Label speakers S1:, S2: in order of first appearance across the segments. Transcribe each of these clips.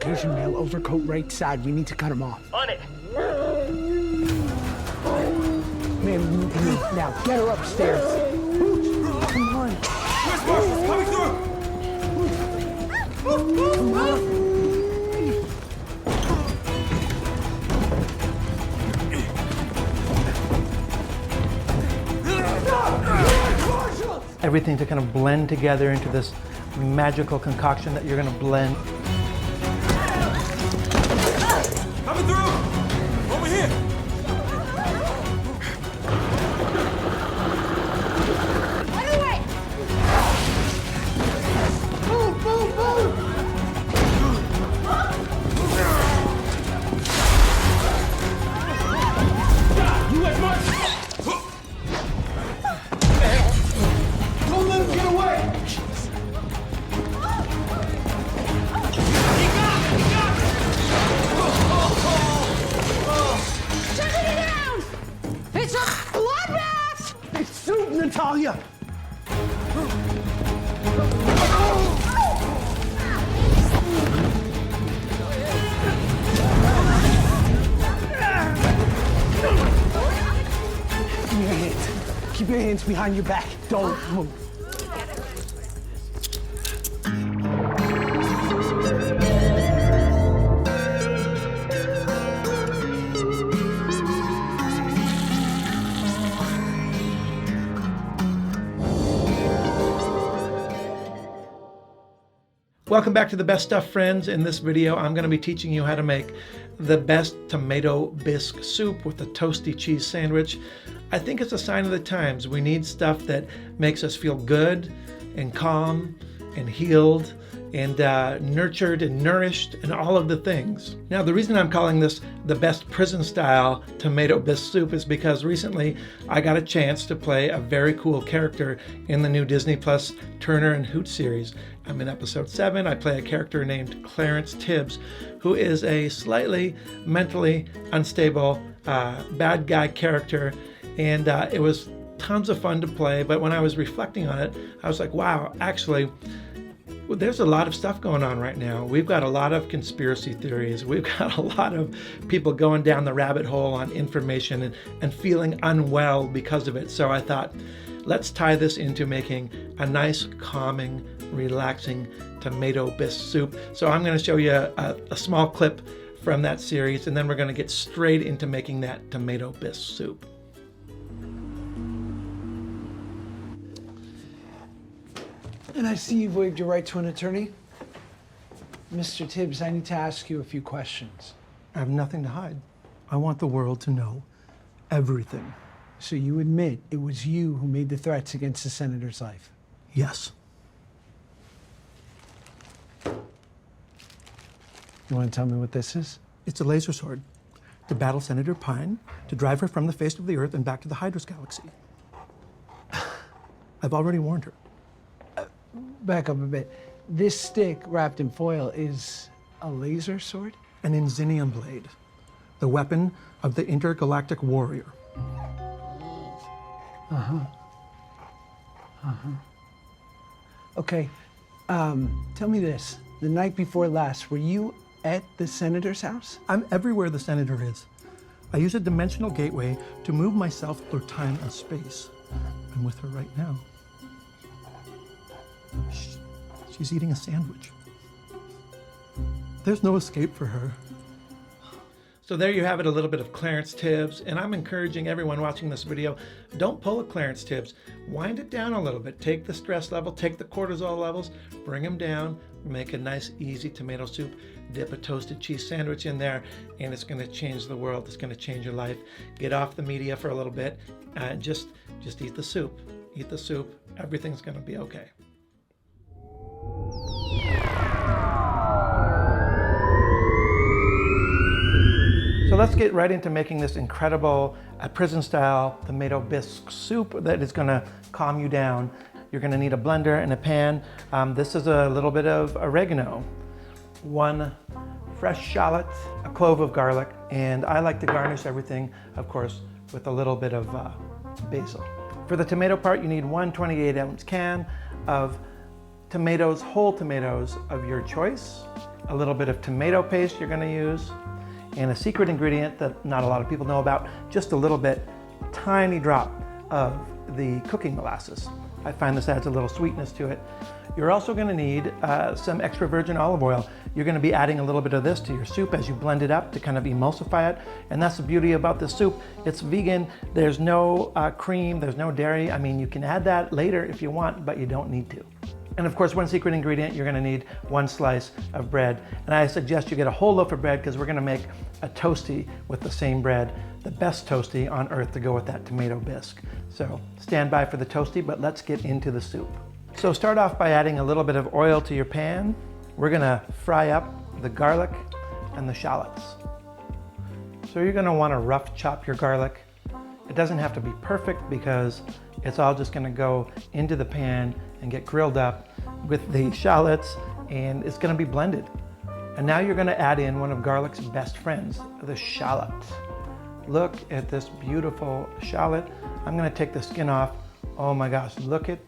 S1: Caucasian male, overcoat right side. We need to cut him off.
S2: On it.
S1: Man, now get her upstairs. Come on.
S3: Where's Marshall? Coming through!
S1: Come on.
S4: Everything to kind of blend together into this magical concoction that you're going to blend.
S3: Coming through! Over here!
S5: Run away!
S1: Move, move, move!
S3: You let Mark!
S1: Don't let him get away!
S5: Shut it down! It's a bloodbath!
S1: It's soup, Natalia! Give me your hands. Keep your hands behind your back. Don't move.
S4: Welcome back to The Best Stuff, friends. In this video, I'm going to be teaching you how to make the best tomato bisque soup with a toasty cheese sandwich. I think it's a sign of the times. We need stuff that makes us feel good and calm and healed and nurtured and nourished and all of the things. Now, the reason I'm calling this the best prison-style tomato bisque soup is because recently I got a chance to play a very cool character in the new Disney Plus Turner and Hoot series. I'm in episode 7. I play a character named Clarence Tibbs, who is a slightly mentally unstable bad guy character, and it was tons of fun to play. But when I was reflecting on it, I was like, wow, actually, there's a lot of stuff going on right now. We've got a lot of conspiracy theories. We've got a lot of people going down the rabbit hole on information and feeling unwell because of it. So I thought, let's tie this into making a nice, calming, relaxing tomato bisque soup. So I'm going to show you a small clip from that series, and then we're going to get straight into making that tomato bisque soup.
S1: And I see you've waived your right to an attorney. Mr. Tibbs, I need to ask you a few questions.
S4: I have nothing to hide. I want the world to know everything.
S1: So you admit it was you who made the threats against the senator's life?
S4: Yes.
S1: You want to tell me what this is?
S4: It's a laser sword to battle Senator Pine, to drive her from the face of the earth and back to the Hydros galaxy. I've already warned her.
S1: Back up a bit. This stick wrapped in foil is a laser sword?
S4: An Inzinium blade, the weapon of the intergalactic warrior.
S1: Okay, tell me this. The night before last, were you at the senator's house?
S4: I'm everywhere the senator is. I use a dimensional gateway to move myself through time and space. I'm with her right now. She's eating a sandwich. There's no escape for her. So there you have it, a little bit of Clarence Tibbs, and I'm encouraging everyone watching this video, don't pull a Clarence Tibbs. Wind it down a little bit. Take the stress level, take the cortisol levels, bring them down, make a nice, easy tomato soup, dip a toasted cheese sandwich in there, and it's going to change the world. It's going to change your life. Get off the media for a little bit, and just eat the soup. Eat the soup. Everything's going to be okay. So let's get right into making this incredible prison-style tomato bisque soup that is going to calm you down. You're going to need a blender and a pan. This is a little bit of oregano, 1 fresh shallot, a clove of garlic, and I like to garnish everything, of course, with a little bit of basil. For the tomato part, you need 1 28-ounce can of tomatoes, whole tomatoes of your choice, a little bit of tomato paste you're gonna use, and a secret ingredient that not a lot of people know about, just a little bit, tiny drop of the cooking molasses. I find this adds a little sweetness to it. You're also gonna need some extra virgin olive oil. You're gonna be adding a little bit of this to your soup as you blend it up to kind of emulsify it. And that's the beauty about this soup. It's vegan, there's no cream, there's no dairy. I mean, you can add that later if you want, but you don't need to. And of course, one secret ingredient, you're gonna need 1 slice of bread. And I suggest you get a whole loaf of bread because we're gonna make a toasty with the same bread, the best toasty on earth to go with that tomato bisque. So stand by for the toasty, but let's get into the soup. So start off by adding a little bit of oil to your pan. We're gonna fry up the garlic and the shallots. So you're gonna wanna rough chop your garlic. It doesn't have to be perfect because it's all just gonna go into the pan and get grilled up with the shallots, and it's gonna be blended. And now you're gonna add in one of garlic's best friends, the shallot. Look at this beautiful shallot. I'm gonna take the skin off. Oh my gosh, look at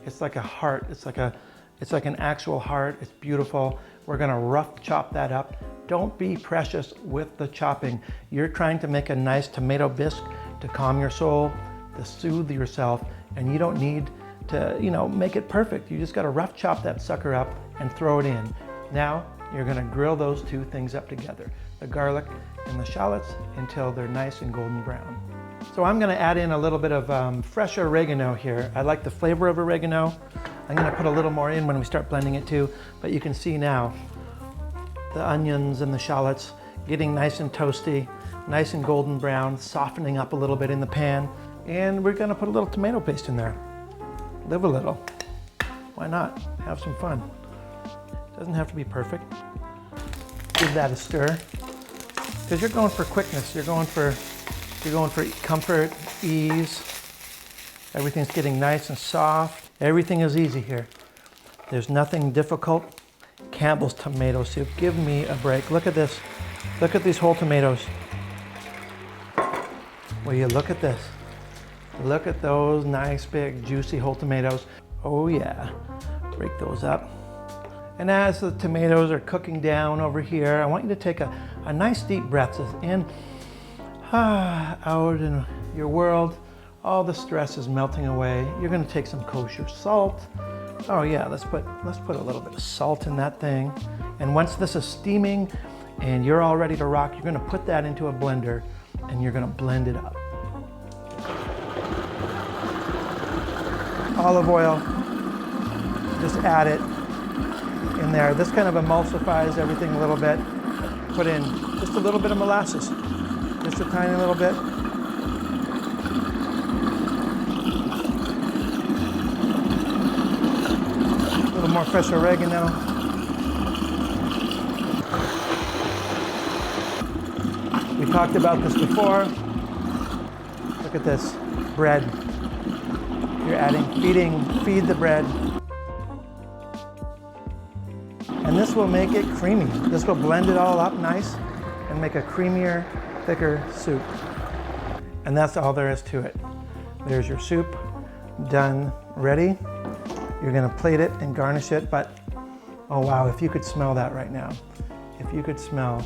S4: it's like a heart. It's like an actual heart. It's beautiful. We're gonna rough chop that up. Don't be precious with the chopping. You're trying to make a nice tomato bisque to calm your soul, to soothe yourself, and you don't need to, make it perfect. You just gotta rough chop that sucker up and throw it in. Now, you're gonna grill those two things up together, the garlic and the shallots, until they're nice and golden brown. So I'm gonna add in a little bit of fresh oregano here. I like the flavor of oregano. I'm gonna put a little more in when we start blending it too, but you can see now the onions and the shallots getting nice and toasty, nice and golden brown, softening up a little bit in the pan. And we're gonna put a little tomato paste in there. Live a little. Why not? Have some fun. Doesn't have to be perfect. Give that a stir. Because you're going for quickness. You're going for comfort, ease. Everything's getting nice and soft. Everything is easy here. There's nothing difficult. Campbell's tomato soup. Give me a break. Look at this. Look at these whole tomatoes. Will you look at this? Look at those nice, big, juicy whole tomatoes. Oh yeah. Break those up. And as the tomatoes are cooking down over here, I want you to take a nice deep breath in, out in your world. All the stress is melting away. You're gonna take some kosher salt. Oh yeah, let's put a little bit of salt in that thing. And once this is steaming and you're all ready to rock, you're gonna put that into a blender and you're gonna blend it up. Olive oil, just add it in there. This kind of emulsifies everything a little bit. Put in just a little bit of molasses, just a tiny little bit. A little more fresh oregano. We talked about this before. Look at this bread. You're adding, feed the bread. And this will make it creamy. This will blend it all up nice and make a creamier, thicker soup. And that's all there is to it. There's your soup, done, ready. You're gonna plate it and garnish it, but oh wow, if you could smell that right now. If you could smell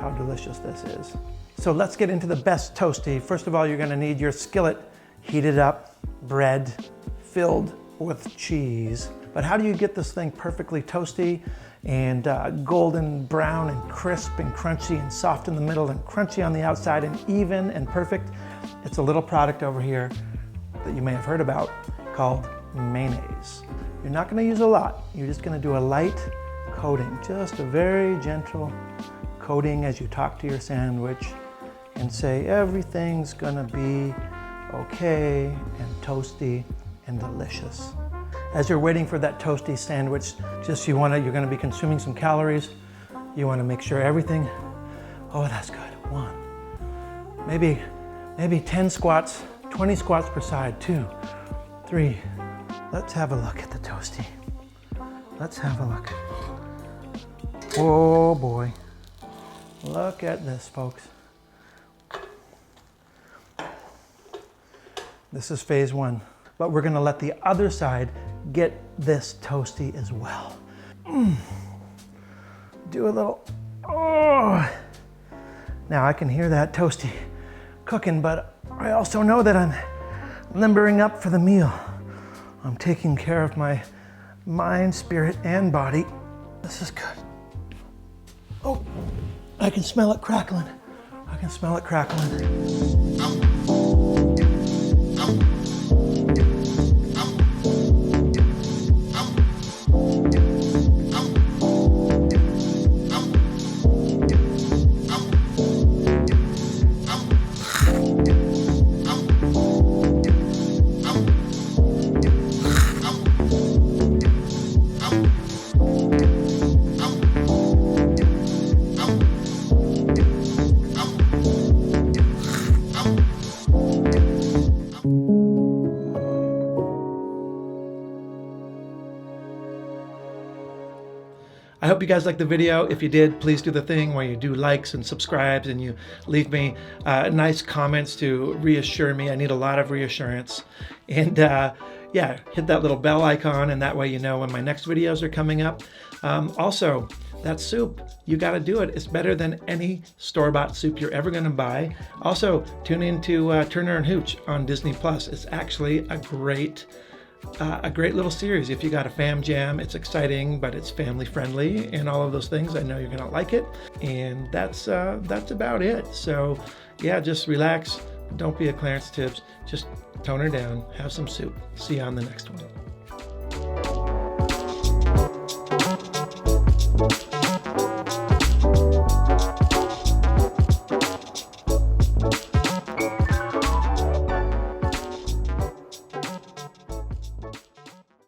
S4: how delicious this is. So let's get into the best toasty. First of all, you're gonna need your skillet heated up, bread filled with cheese. But how do you get this thing perfectly toasty and golden brown and crisp and crunchy and soft in the middle and crunchy on the outside and even and perfect? It's a little product over here that you may have heard about called mayonnaise. You're not gonna use a lot. You're just gonna do a light coating, just a very gentle coating as you talk to your sandwich and say everything's gonna be okay and toasty and delicious. As you're waiting for that toasty sandwich, you're gonna be consuming some calories. You wanna make sure everything, oh, that's good. 1, maybe 10 squats, 20 squats per side, 2, 3. Let's have a look at the toasty. Let's have a look. Oh boy. Look at this, folks. This is phase 1, but we're gonna let the other side get this Toasty as well. Do a little, oh. Now I can hear that Toasty cooking, but I also know that I'm limbering up for the meal. I'm taking care of my mind, spirit, and body. This is good. Oh, I can smell it crackling. I can smell it crackling. I hope you guys liked the video. If you did, please do the thing where you do likes and subscribes and you leave me nice comments to reassure me. I need a lot of reassurance. And yeah, hit that little bell icon, and that way you know when my next videos are coming up. Also, that soup, you got to do it. It's better than any store-bought soup you're ever going to buy. Also, tune into Turner and Hooch on Disney Plus. It's actually a great little series. If you got a fam jam, it's exciting, but it's family friendly and all of those things. I know you're gonna like it. And that's about it. So yeah, just relax. Don't be a Clarence Tibbs. Just tone her down, have some soup. See you on the next one.